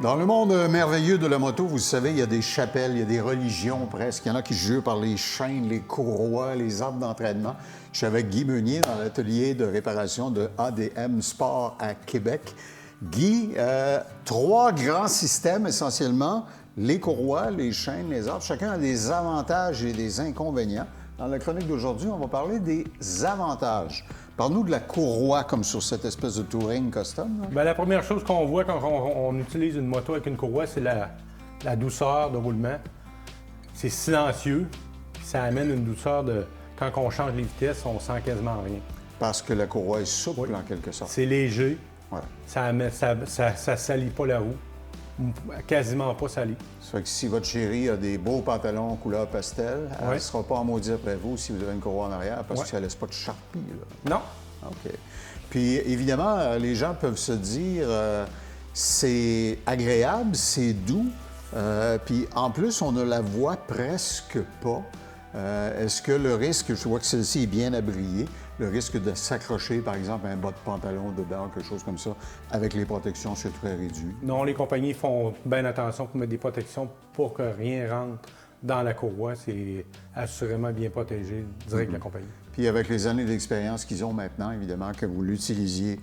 Dans le monde merveilleux de la moto, vous savez, il y a des chapelles, il y a des religions presque. Il y en a qui jurent par les chaînes, les courroies, les arbres d'entraînement. Je suis avec Guy Meunier dans l'atelier de réparation de ADM Sport à Québec. Guy, trois grands systèmes essentiellement, les courroies, les chaînes, les arbres. Chacun a des avantages et des inconvénients. Dans la chronique d'aujourd'hui, on va parler des avantages. Parle-nous de la courroie comme sur cette espèce de touring custom. Bien, la première chose qu'on voit quand on utilise une moto avec une courroie, c'est la douceur de roulement. C'est silencieux, puis ça amène une douceur de... Quand on change les vitesses, on sent quasiment rien. Parce que la courroie est souple, Oui. en quelque sorte. C'est léger, Ouais. ça salit pas la roue, quasiment pas sali. Ça fait que si votre chérie a des beaux pantalons couleur pastel, elle ne Ouais. sera pas en maudit après vous si vous avez une courroie en arrière parce Ouais. que ça ne laisse pas de charpie. Là. Non, OK. Puis évidemment, les gens peuvent se dire c'est agréable, c'est doux, puis en plus, on ne la voit presque pas. Est-ce que le risque, je vois que celle-ci est bien abriée, le risque de s'accrocher, par exemple, à un bas de pantalon dedans, quelque chose comme ça, avec les protections, c'est très réduit? non, les compagnies font bien attention pour mettre des protections pour que rien rentre dans la courroie. C'est assurément bien protégé direct de la compagnie. Puis avec les années d'expérience qu'ils ont maintenant, évidemment, que vous l'utilisiez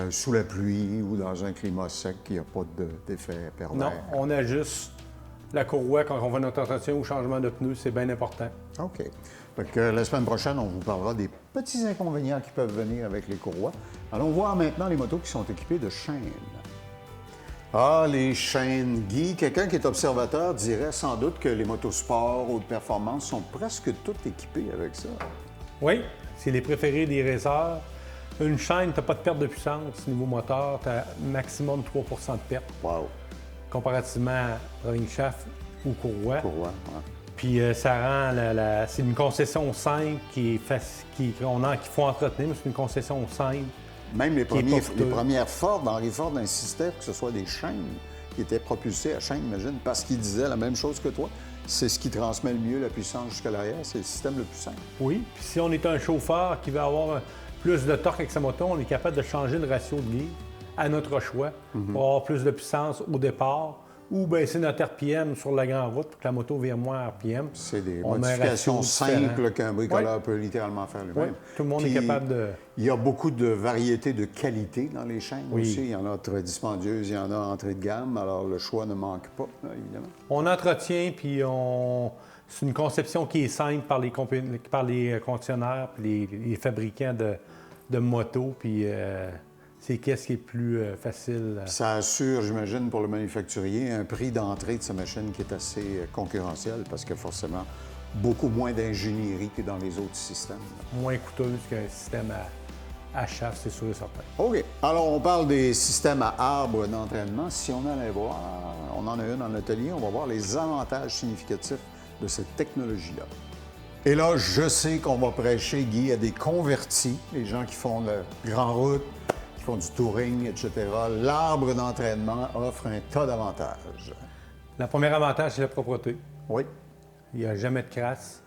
sous la pluie ou dans un climat sec, il n'y a pas d'effet pervers. Non, on ajuste la courroie quand on va notre entretien ou changement de pneus, c'est bien important. OK. Fait que la semaine prochaine, on vous parlera des petits inconvénients qui peuvent venir avec les courroies. Allons voir maintenant les motos qui sont équipées de chaînes. Ah, les chaînes. Guy, quelqu'un qui est observateur dirait sans doute que les motos sport ou de performance sont presque toutes équipées avec ça. Oui, c'est les préférés des racers. Une chaîne, tu n'as pas de perte de puissance. Niveau moteur, tu as maximum 3 de perte, Wow. comparativement à rolling shaft ou courroie. Courroie, ouais. Puis ça rend c'est une concession simple qu'il faut entretenir, mais c'est une concession simple. Même les Qui est pas coûteux. premières Ford, Henry Ford insistait que ce soit des chaînes qui étaient propulsées à chaîne, imagine, parce qu'ils disaient la même chose que toi. C'est ce qui transmet le mieux la puissance jusqu'à l'arrière, c'est le système le plus simple. Oui, puis si on est un chauffeur qui veut avoir plus de torque avec sa moto, on est capable de changer le ratio de livres à notre choix pour avoir plus de puissance au départ ou baisser notre RPM sur la grande route pour que la moto vire moins RPM. C'est des On met un modifications ratio simples différent. qu'un bricoleur peut littéralement faire lui-même. Oui, tout le monde Puis, est capable de... Il y a beaucoup de variétés de qualité dans les chaînes Oui. aussi. Il y en a très dispendieuses, il y en a entrée de gamme, alors le choix ne manque pas, là, évidemment. On entretient, puis c'est une conception qui est simple par les concessionnaires, puis les fabricants de motos, puis c'est qu'est-ce qui est plus facile. Ça assure, j'imagine, pour le manufacturier, un prix d'entrée de sa machine qui est assez concurrentiel parce qu'il y a forcément beaucoup moins d'ingénierie que dans les autres systèmes. Moins coûteuse qu'un système à chasse, c'est sûr et certain. OK. Alors, on parle des systèmes à arbres d'entraînement. Si on allait voir, on en a une en atelier, on va voir les avantages significatifs de cette technologie-là. Et là, je sais qu'on va prêcher, Guy, à des convertis, les gens qui font de la grande route, qui font du touring, etc. L'arbre d'entraînement offre un tas d'avantages. Le premier avantage, c'est la propreté. Oui. Il n'y a jamais de crasse,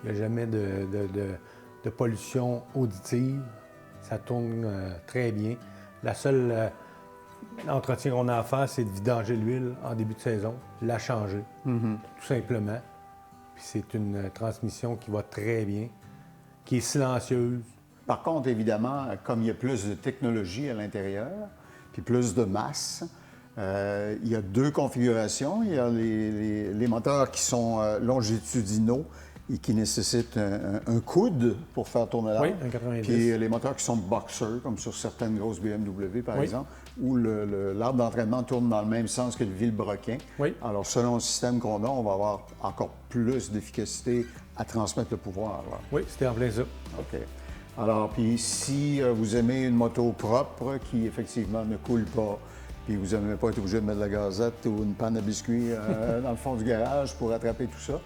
il n'y a jamais de pollution auditive. Ça tourne très bien. La seule entretien qu'on a à faire, c'est de vidanger l'huile en début de saison, la changer, tout simplement. Puis c'est une transmission qui va très bien, qui est silencieuse. Par contre, évidemment, comme il y a plus de technologie à l'intérieur, puis plus de masse, il y a deux configurations. Il y a les moteurs qui sont longitudinaux et qui nécessitent un coude pour faire tourner l'arbre. Oui, un 90. Puis les moteurs qui sont boxer, comme sur certaines grosses BMW, par Oui. exemple, où l'arbre d'entraînement tourne dans le même sens que le vilebrequin. Oui. Alors, selon le système qu'on a, on va avoir encore plus d'efficacité à transmettre le pouvoir, là. Oui, c'était en plein ça. OK. Alors, puis si vous aimez une moto propre qui, effectivement, ne coule pas, puis vous n'aimez pas être obligé de mettre de la gazette ou une panne à biscuits dans le fond du garage pour attraper tout ça,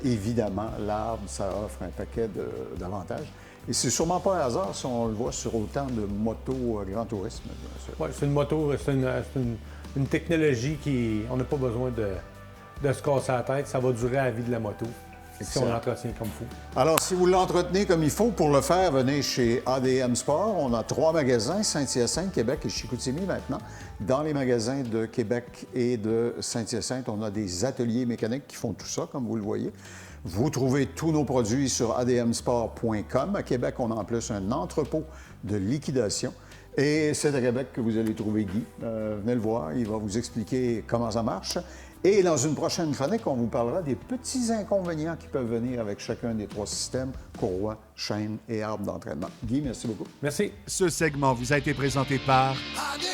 évidemment, l'arbre, ça offre un paquet d'avantages. Et c'est sûrement pas un hasard si on le voit sur autant de motos grand tourisme, bien sûr. Oui, c'est une moto, c'est une technologie qui... On n'a pas besoin de se casser la tête, ça va durer à la vie de la moto. Si on l'entretient comme il faut. Alors, si vous l'entretenez comme il faut, pour le faire, venez chez ADM Sport. On a 3 magasins, Saint-Hyacinthe, Québec et Chicoutimi maintenant. Dans les magasins de Québec et de Saint-Hyacinthe, on a des ateliers mécaniques qui font tout ça, comme vous le voyez. Vous trouvez tous nos produits sur admsport.com. À Québec, on a en plus un entrepôt de liquidation. Et c'est à Québec que vous allez trouver Guy. Venez le voir, il va vous expliquer comment ça marche. Et dans une prochaine chronique, on vous parlera des petits inconvénients qui peuvent venir avec chacun des 3 systèmes, courroie, chaîne et arbre d'entraînement. Guy, merci beaucoup. Merci. Ce segment vous a été présenté par ADM